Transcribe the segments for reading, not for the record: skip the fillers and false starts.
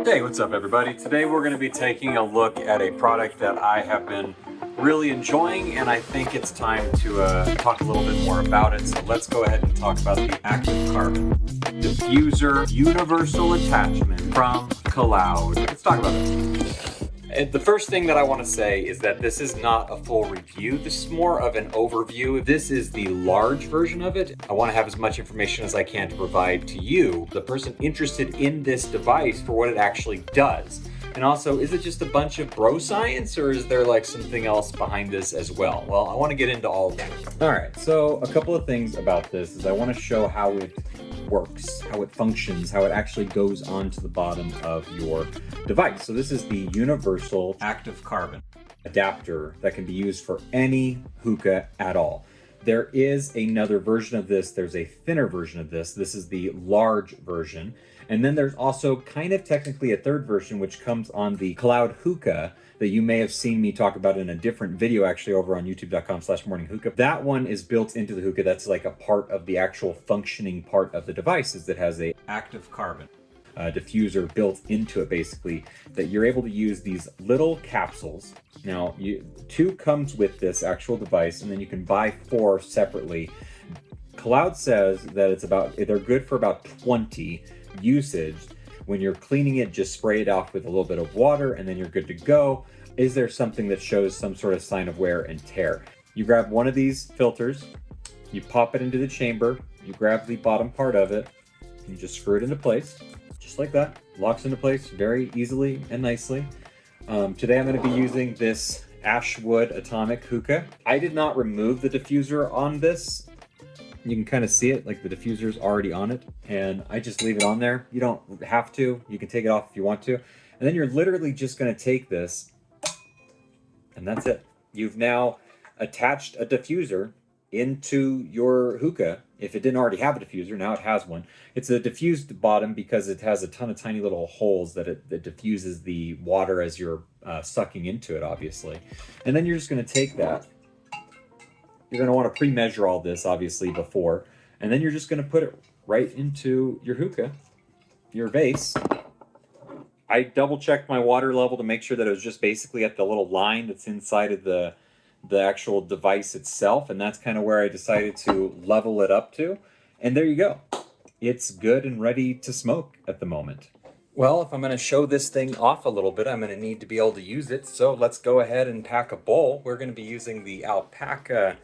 Hey, what's up everybody? Today we're going to be taking a look at a product that I have been really enjoying, and I think it's time to talk a little bit more about it. So let's go ahead and talk about the Active Carbon Diffuser Universal Attachment from Kaloud. Let's talk about it. And the first thing that I want to say is that this is not a full review. This is more of an overview. This is the large version of it. I want to have as much information as I can to provide to you, the person interested in this device, for what it actually does. And also, is it just a bunch of bro science, or is there like something else behind this as well? Well, I want to get into all of that. All right, so a couple of things about this is I want to show how it works, how it functions, how it actually goes onto the bottom of your device. So this is the Universal Active Carbon adapter that can be used for any hookah at all. There is another version of this. There's a thinner version of this. This is the large version. And then there's also kind of technically a third version, which comes on the Kaloud Hookah that you may have seen me talk about in a different video, actually over on youtube.com/morninghookah. That one is built into the hookah. That's like a part of the actual functioning part of the device, is that has a active carbon diffuser built into it, basically, that you're able to use these little capsules. Now, two comes with this actual device, and then you can buy 4 separately. Kaloud says that they're good for about 20 usage. When you're cleaning it, just spray it off with a little bit of water and then you're good to go. Is there something that shows some sort of sign of wear and tear? You grab one of these filters, you pop it into the chamber, you grab the bottom part of it, and you just screw it into place, just like that. Locks into place very easily and nicely. Today I'm going to be using this Ashwood Atomic Hookah. I did not remove the diffuser on this. You can kind of see it, like the diffuser is already on it, and I just leave it on there. You don't have to. You can take it off if you want to. And then you're literally just going to take this, and that's it. You've now attached a diffuser into your hookah. If it didn't already have a diffuser, now it has one. It's a diffused bottom because it has a ton of tiny little holes that diffuses the water as you're sucking into it, obviously. And then you're just going to take that. You're going to want to pre-measure all this, obviously, before. And then you're just going to put it right into your hookah, your vase. I double-checked my water level to make sure that it was just basically at the little line that's inside of the actual device itself. And that's kind of where I decided to level it up to. And there you go. It's good and ready to smoke at the moment. Well, if I'm going to show this thing off a little bit, I'm going to need to be able to use it. So let's go ahead and pack a bowl. We're going to be using the Alpaca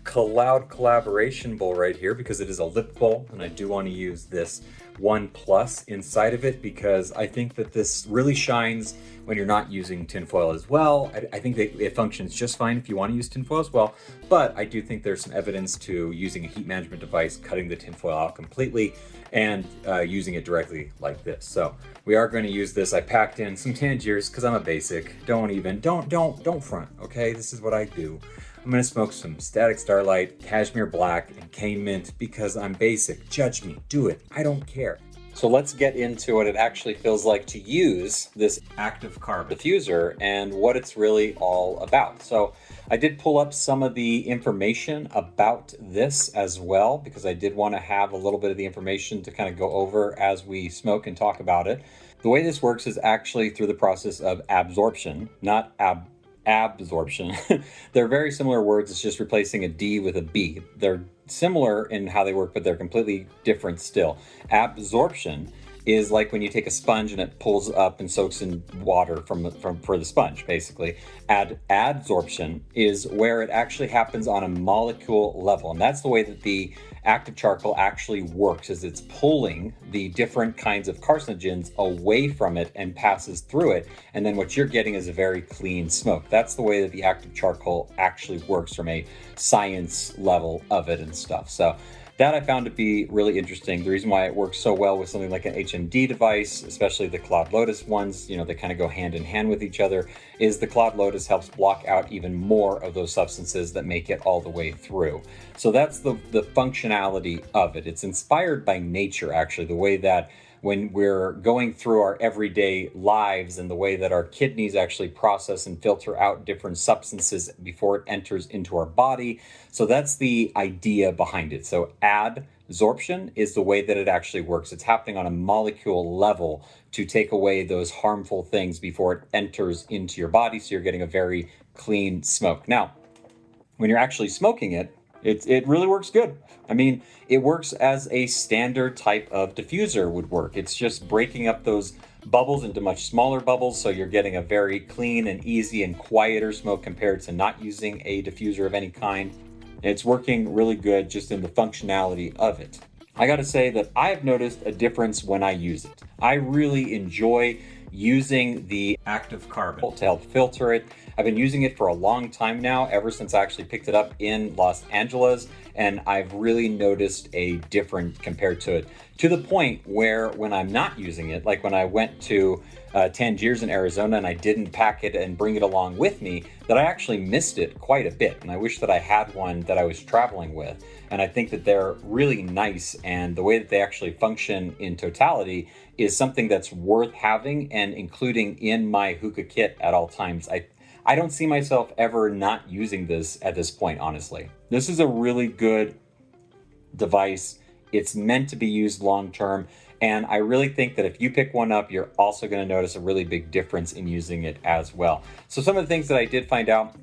Kaloud collaboration bowl right here because it is a lip bowl, and I do want to use this 1 Plus inside of it because I think that this really shines when you're not using tinfoil as well. I think that it functions just fine if you want to use tinfoil as well, but I do think there's some evidence to using a heat management device, cutting the tinfoil out completely, and using it directly like this. So we are going to use this. I packed in some Tangiers because I'm a basic. Don't front, okay? This is what I do. I'm going to smoke some Static Starlight, Cashmere Black, and Cane Mint because I'm basic. Judge me. Do it. I don't care. So let's get into what it actually feels like to use this active carbon diffuser and what it's really all about. So I did pull up some of the information about this as well because I did want to have a little bit of the information to kind of go over as we smoke and talk about it. The way this works is actually through the process of absorption, not absorption. They're very similar words. It's just replacing a D with a B. They're similar in how they work, but they're completely different still. Absorption is like when you take a sponge and it pulls up and soaks in water for the sponge, basically. Adsorption is where it actually happens on a molecule level, and that's the way that the active charcoal actually works, is it's pulling the different kinds of carcinogens away from it and passes through it, and then what you're getting is a very clean smoke. That's the way that the active charcoal actually works from a science level of it and stuff. So that I found to be really interesting. The reason why it works so well with something like an HMD device, especially the Cloud Lotus ones, they kind of go hand in hand with each other, is the Cloud Lotus helps block out even more of those substances that make it all the way through. So that's the functionality of it. It's inspired by nature, actually, the way that when we're going through our everyday lives and the way that our kidneys actually process and filter out different substances before it enters into our body. So that's the idea behind it. So absorption is the way that it actually works. It's happening on a molecule level to take away those harmful things before it enters into your body. So you're getting a very clean smoke. Now, when you're actually smoking it, it really works good. I mean, it works as a standard type of diffuser would work. It's just breaking up those bubbles into much smaller bubbles, so you're getting a very clean and easy and quieter smoke compared to not using a diffuser of any kind. It's working really good just in the functionality of it. I gotta say that I've noticed a difference when I use it. I really enjoy using the active carbon to help filter it. I've been using it for a long time now, ever since I actually picked it up in Los Angeles, and I've really noticed a difference compared to it, to the point where when I'm not using it, like when I went to Tangiers in Arizona and I didn't pack it and bring it along with me, that I actually missed it quite a bit. And I wish that I had one that I was traveling with. And I think that they're really nice, and the way that they actually function in totality is something that's worth having and including in my hookah kit at all times. I don't see myself ever not using this at this point, honestly. This is a really good device. It's meant to be used long term. And I really think that if you pick one up, you're also going to notice a really big difference in using it as well. So some of the things that I did find out,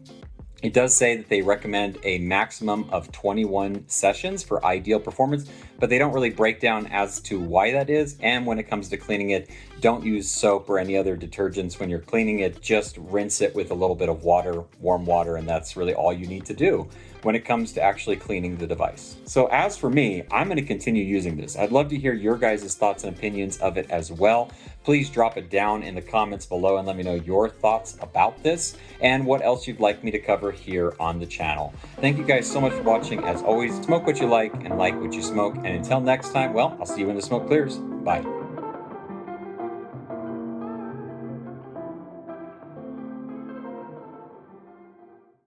it does say that they recommend a maximum of 21 sessions for ideal performance, but they don't really break down as to why that is. And when it comes to cleaning it, don't use soap or any other detergents when you're cleaning it. Just rinse it with a little bit of water, warm water, and that's really all you need to do when it comes to actually cleaning the device. So as for me, I'm going to continue using this. I'd love to hear your guys' thoughts and opinions of it as well. Please drop it down in the comments below and let me know your thoughts about this and what else you'd like me to cover here on the channel. Thank you guys so much for watching. As always, smoke what you like and what you smoke. And until next time, well, I'll see you when the smoke clears. Bye.